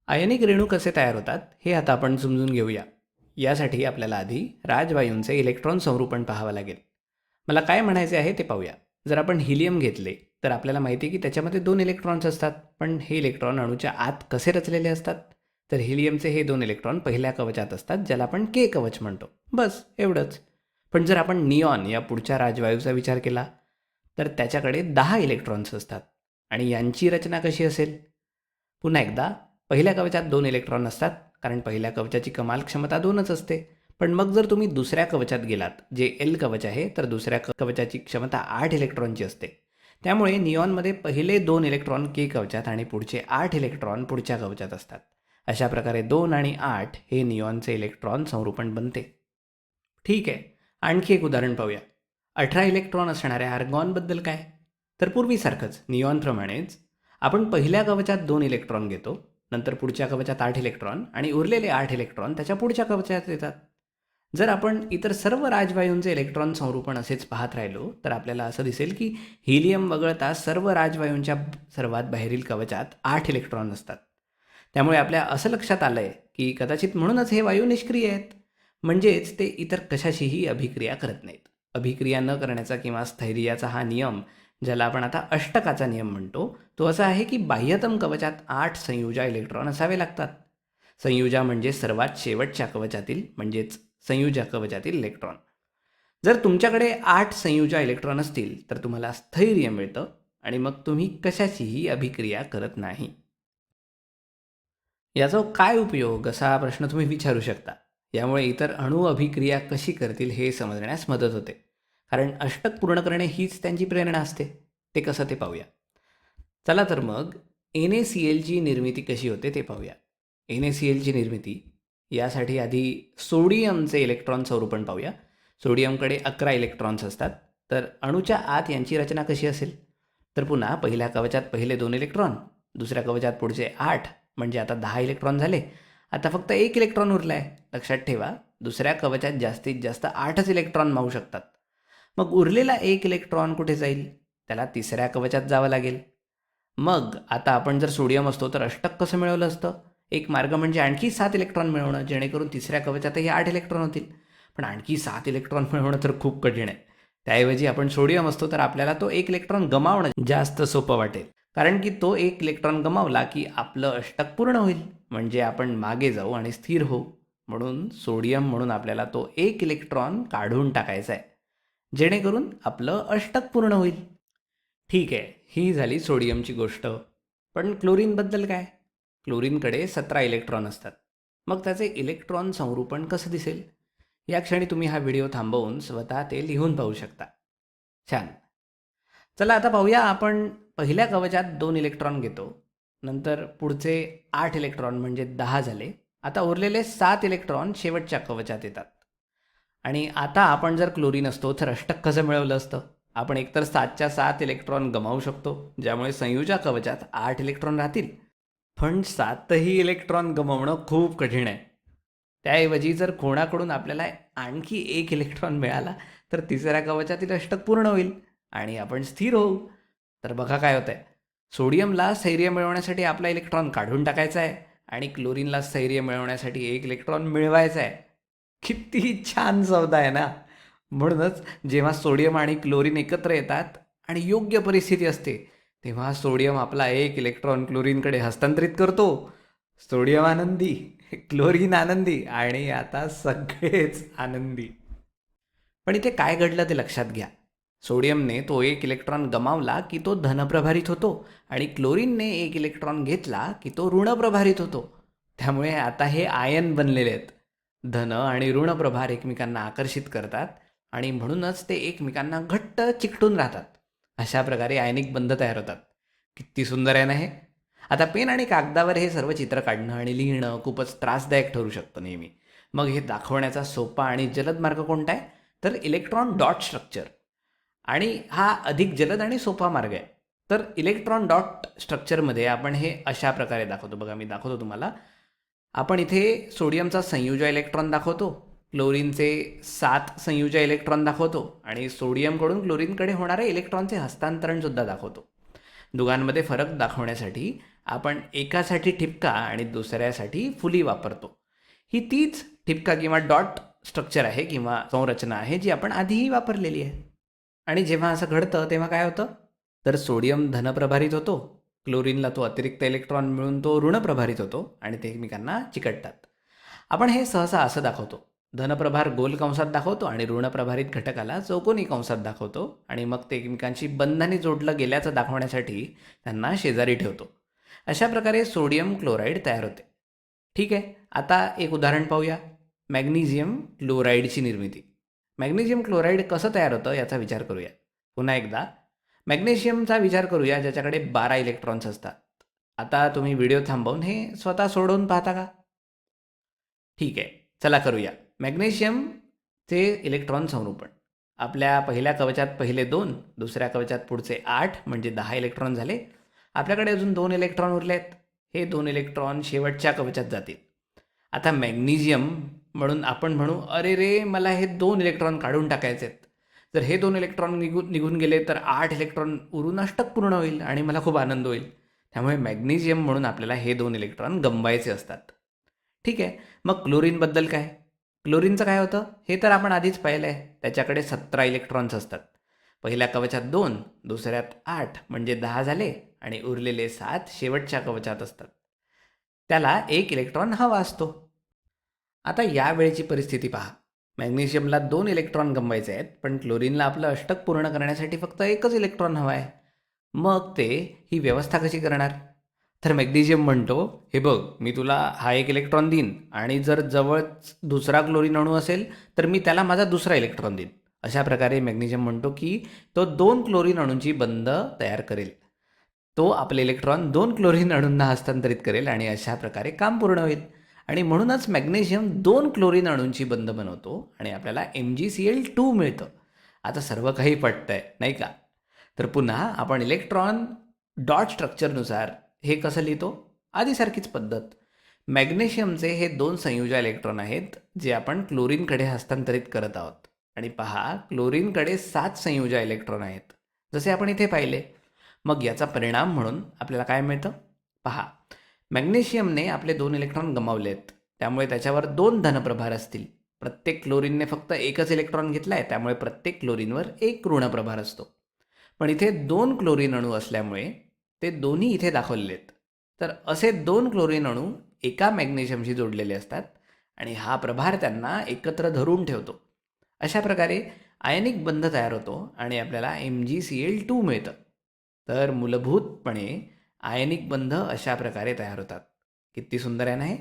आयनिक रेणू कसे तयार होतात हे आता आपण समजून घेऊया. यासाठी आपल्याला आधी राजवायूंचे इलेक्ट्रॉन संरूपण पाहावं लागेल. मला काय म्हणायचे आहे ते पाहूया. जर आपण हिलियम घेतले तर आपल्याला माहिती आहे की त्याच्यामध्ये 2 इलेक्ट्रॉन्स असतात. पण हे इलेक्ट्रॉन अणूच्या आत कसे रचलेले असतात? तर हिलियमचे हे 2 इलेक्ट्रॉन पहिल्या कवचात असतात, ज्याला आपण के कवच म्हणतो. बस एवढंच. पण जर आपण निऑन या पुढच्या राजवायूचा विचार केला तर त्याच्याकडे 10 इलेक्ट्रॉन्स असतात. आणि यांची रचना कशी असेल? पुन्हा एकदा, पहिल्या कवचात 2 इलेक्ट्रॉन असतात, कारण पहिल्या कवचाची कमाल क्षमता 2च असते. पण मग जर तुम्ही दुसऱ्या कवचात गेलात, जे एल कवच आहे, तर दुसऱ्या कवचाची क्षमता 8 इलेक्ट्रॉनची असते. त्यामुळे निऑनमध्ये पहिले 2 इलेक्ट्रॉन के कवचात आणि पुढचे 8 इलेक्ट्रॉन पुढच्या कवचात असतात. अशा प्रकारे 2 आणि 8 हे निऑनचे इलेक्ट्रॉन संरूपण बनते. ठीक आहे, आणखी एक उदाहरण पाहूया. 18 इलेक्ट्रॉन असणाऱ्या आर्गॉनबद्दल काय? तर पूर्वीसारखंच निऑनप्रमाणेच आपण पहिल्या कवचात 2 इलेक्ट्रॉन घेतो, नंतर पुढच्या कवचात 8 इलेक्ट्रॉन आणि उरलेले 8 इलेक्ट्रॉन त्याच्या पुढच्या कवचात येतात. जर आपण इतर सर्व राजवायूंचे इलेक्ट्रॉन संरूपण असेच पाहत राहिलो तर आपल्याला असं दिसेल की हिलियम वगळता सर्व राजवायूंच्या सर्वात बाहेरील कवचात 8 इलेक्ट्रॉन असतात. त्यामुळे आपल्या असं लक्षात आलं आहे की कदाचित म्हणूनच हे वायू निष्क्रिय आहेत. म्हणजेच ते इतर कशाशीही अभिक्रिया करत नाहीत. अभिक्रिया न करण्याचा किंवा स्थैर्याचा हा नियम, ज्याला आपण आता अष्टकाचा नियम म्हणतो, तो असा आहे की बाह्यतम कवचात 8 संयुजा इलेक्ट्रॉन असावे लागतात. संयुजा म्हणजे सर्वात शेवटच्या कवचातील, म्हणजेच संयुजा कवचातील इलेक्ट्रॉन. जर तुमच्याकडे 8 संयुजा इलेक्ट्रॉन असतील तर तुम्हाला स्थैर्य मिळतं आणि मग तुम्ही कशाचीही अभिक्रिया करत नाही. याचा काय उपयोग, असा प्रश्न तुम्ही विचारू शकता. यामुळे इतर अणू अभिक्रिया कशी करतील हे समजण्यास मदत होते, कारण अष्टक पूर्ण करणे हीच त्यांची प्रेरणा असते. ते कसं ते पाहूया. चला तर मग NaClची निर्मिती कशी होते ते पाहूया. NaClची निर्मिती यासाठी आधी सोडियमचे इलेक्ट्रॉन संरूपण पाहूया. सोडियमकडे 11 इलेक्ट्रॉन्स असतात. तर अणूच्या आत यांची रचना कशी असेल? तर पुन्हा पहिल्या कवचात पहिले 2 इलेक्ट्रॉन, दुसऱ्या कवचात पुढचे 8, म्हणजे आता 10 इलेक्ट्रॉन झाले. आता फक्त 1 इलेक्ट्रॉन उरला आहे. लक्षात ठेवा, दुसऱ्या कवचात जास्तीत जास्त 8च इलेक्ट्रॉन मावू शकतात. मग उरलेला 1 इलेक्ट्रॉन कुठे जाईल? त्याला तिसऱ्या कवचात जावं लागेल. मग आता आपण जर सोडियम असतो तर अष्टक कसं मिळवलं असतं? एक मार्ग म्हणजे आणखी 7 इलेक्ट्रॉन मिळवणं, जेणेकरून तिसऱ्या कवचातही 8 इलेक्ट्रॉन होतील. पण आणखी 7 इलेक्ट्रॉन मिळवणं तर खूप कठीण आहे. त्याऐवजी आपण सोडियम असतो तर आपल्याला तो 1 इलेक्ट्रॉन गमावणं जास्त सोपं वाटेल. कारण की तो 1 इलेक्ट्रॉन गमावला की आपलं अष्टक पूर्ण होईल, म्हणजे आपण मागे जाऊ आणि स्थिर होऊ. म्हणून सोडियम म्हणून आपल्याला तो 1 इलेक्ट्रॉन काढून टाकायचा आहे, जेणेकरून आपलं अष्टक पूर्ण होईल. ठीक आहे, ही झाली सोडियमची गोष्ट. पण क्लोरीनबद्दल काय? क्लोरीनकडे 17 इलेक्ट्रॉन असतात. मग त्याचे इलेक्ट्रॉन संरूपण कसं दिसेल? या क्षणी तुम्ही हा व्हिडिओ थांबवून स्वतः ते लिहून पाहू शकता. छान. चला आता पाहूया. आपण पहिल्या कवचात 2 इलेक्ट्रॉन घेतो, नंतर पुढचे 8 इलेक्ट्रॉन म्हणजे 10 झाले. आता उरलेले 7 इलेक्ट्रॉन शेवटच्या कवचात येतात. आणि आता आपण जर क्लोरीन असतो तर अष्टक कसं मिळवलं असतं? आपण एकतर 7च्या 7 इलेक्ट्रॉन गमावू शकतो, ज्यामुळे संयुजा कवचात 8 इलेक्ट्रॉन राहतील. पण 7ही इलेक्ट्रॉन गमावणं खूप कठीण आहे. त्याऐवजी जर कोणाकडून आपल्याला आणखी 1 इलेक्ट्रॉन मिळाला तर तिसऱ्या कवचातील अष्टक पूर्ण होईल आणि आपण स्थिर होऊ. तर बघा काय होतंय. सोडियमला स्थैर्य मिळवण्यासाठी आपला इलेक्ट्रॉन काढून टाकायचा आहे आणि क्लोरीनला स्थैर्य मिळवण्यासाठी 1 इलेक्ट्रॉन मिळवायचा आहे. किती छान सौदा आहे ना. म्हणूनच जेव्हा सोडियम आणि क्लोरीन एकत्र येतात आणि योग्य परिस्थिती असते, तेव्हा सोडियम आपला 1 इलेक्ट्रॉन क्लोरीनकडे हस्तांतरित करतो. सोडियम आनंदी, क्लोरीन आनंदी आणि आता सगळेच आनंदी. पण इथे काय घडलं ते लक्षात घ्या. सोडियमने तो 1 इलेक्ट्रॉन गमावला की तो धनप्रभारित होतो आणि क्लोरीनने 1 इलेक्ट्रॉन घेतला की तो ऋणप्रभारित होतो. त्यामुळे आता हे आयन बनलेले आहेत. धन आणि ऋण प्रभार एकमेकांना आकर्षित करतात आणि म्हणूनच ते एकमेकांना घट्ट चिकटून राहतात. अशा प्रकारे आयनिक बंध तयार होतात. किती सुंदर आहे ना हे. आता पेन आणि कागदावर हे सर्व चित्र काढणं आणि लिहिणं खूपच त्रासदायक ठरू शकतं नेहमी. मग हे दाखवण्याचा सोपा आणि जलद मार्ग कोणता आहे? तर इलेक्ट्रॉन डॉट स्ट्रक्चर. आणि हा अधिक जलद आणि सोपा मार्ग आहे. तर इलेक्ट्रॉन डॉट स्ट्रक्चरमध्ये आपण हे अशा प्रकारे दाखवतो. बघा, मी दाखवतो तुम्हाला. आपण इथे सोडियमचा संयुजा इलेक्ट्रॉन दाखवतो, क्लोरीनचे 7 संयुजा इलेक्ट्रॉन दाखवतो आणि सोडियमकडून क्लोरीनकडे होणारे इलेक्ट्रॉनचे हस्तांतरणसुद्धा दाखवतो. दोघांमध्ये फरक दाखवण्यासाठी आपण एकासाठी ठिपका आणि दुसऱ्यासाठी फुली वापरतो. ही तीच ठिपका किंवा डॉट स्ट्रक्चर आहे किंवा संरचना आहे जी आपण आधीही वापरलेली आहे. आणि जेव्हा असं घडतं तेव्हा काय होतं, तर सोडियम धनप्रभारित होतो, क्लोरीनला तो अतिरिक्त इलेक्ट्रॉन मिळून तो ऋणप्रभारित होतो आणि ते एकमेकांना चिकटतात. आपण हे सहसा असं दाखवतो, धनप्रभार गोल कंसात दाखवतो आणि ऋणप्रभारित घटकाला चौकोनी कंसात दाखवतो आणि मग ते एकमेकांशी बंधाने जोडलं गेल्याचं दाखवण्यासाठी त्यांना शेजारी ठेवतो. अशा प्रकारे सोडियम क्लोराईड तयार होते. ठीक आहे, आता एक उदाहरण पाहूया. मॅग्नेशियम क्लोराईडची निर्मिती. मॅग्नेशियम क्लोराईड कसं तयार होतं याचा विचार करूया. पुन्हा एकदा मॅग्नेशियमचा विचार करूया, ज्याच्याकडे 12 इलेक्ट्रॉन्स असतात. आता तुम्ही व्हिडिओ थांबवून हे स्वतः सोडवून पाहता का? ठीक आहे, चला करूया. मॅग्नेशियमचे इलेक्ट्रॉन संरूपण. आपल्या पहिल्या कवचात पहिले 2, दुसऱ्या कवचात पुढचे 8 म्हणजे 10 इलेक्ट्रॉन झाले. आपल्याकडे अजून 2 इलेक्ट्रॉन उरले आहेत. हे 2 इलेक्ट्रॉन शेवटच्या कवचात जातील. आता मॅग्नेशियम म्हणून आपण म्हणू, अरे रे, मला हे 2 इलेक्ट्रॉन काढून टाकायचे आहेत. जर हे 2 इलेक्ट्रॉन निघून गेले तर 8 इलेक्ट्रॉन उरून अष्टक पूर्ण होईल आणि मला खूप आनंद होईल. त्यामुळे मॅग्नेशियम म्हणून आपल्याला हे 2 इलेक्ट्रॉन गमवायचे असतात. ठीक आहे, मग क्लोरीनबद्दल काय? क्लोरीनचं काय होतं हे तर आपण आधीच पाहिलं आहे. त्याच्याकडे 17 इलेक्ट्रॉन्स असतात. पहिल्या कवचात 2, दुसऱ्यात 8 म्हणजे 10 झाले आणि उरलेले 7 शेवटच्या कवचात असतात. त्याला 1 इलेक्ट्रॉन हवा असतो. आता यावेळेची परिस्थिती पहा. मॅग्नेशियमला 2 इलेक्ट्रॉन गमवायचे आहेत, पण क्लोरीनला आपलं अष्टक पूर्ण करण्यासाठी फक्त 1च इलेक्ट्रॉन हवा आहे. मग ते ही व्यवस्था कशी करणार? तर मॅग्नेशियम म्हणतो, हे बघ, मी तुला हा 1 इलेक्ट्रॉन देईन आणि जर जवळच दुसरा क्लोरीन अणू असेल तर मी त्याला माझा दुसरा इलेक्ट्रॉन देईन. अशा प्रकारे मॅग्नेशियम म्हणतो की तो 2 क्लोरीन अणूंची बंध तयार करेल. तो आपले इलेक्ट्रॉन 2 क्लोरीन अणूंना हस्तांतरित करेल आणि अशा प्रकारे काम पूर्ण होईल. आणि म्हणूनच मॅग्नेशियम 2 क्लोरीन अणूंची बंध बनवतो आणि आपल्याला MgCl2 मिळतं. आता सर्व काही पटतंय, नाही का? तर पुन्हा आपण इलेक्ट्रॉन डॉट स्ट्रक्चरनुसार हे कसं लिहितो? आधीसारखीच पद्धत. मॅग्नेशियमचे हे 2 संयुजा इलेक्ट्रॉन आहेत जे आपण क्लोरीनकडे हस्तांतरित करत आहोत. आणि पहा, क्लोरीनकडे 7 संयुजा इलेक्ट्रॉन आहेत, जसे आपण इथे पाहिले. मग याचा परिणाम म्हणून आपल्याला काय मिळतं? पहा, मॅग्नेशियमने आपले 2 इलेक्ट्रॉन गमावलेत, त्यामुळे त्याच्यावर 2 धनप्रभार असतील. प्रत्येक क्लोरीनने फक्त 1च इलेक्ट्रॉन घेतला आहे, त्यामुळे प्रत्येक क्लोरीनवर 1 ऋणप्रभार असतो. पण इथे 2 क्लोरीन अणू असल्यामुळे ते दोन्ही इथे दाखवलेले आहेत. तर असे 2 क्लोरीन अणू एका मॅग्नेशियमशी जोडलेले असतात आणि हा प्रभार त्यांना एकत्र धरून ठेवतो. अशा प्रकारे आयनिक बंध तयार होतो आणि आपल्याला MgCl2 मिळतं. तर मूलभूतपणे आयनिक बंध अशा प्रकारे तयार होतात. किती सुंदर आहे ना हे?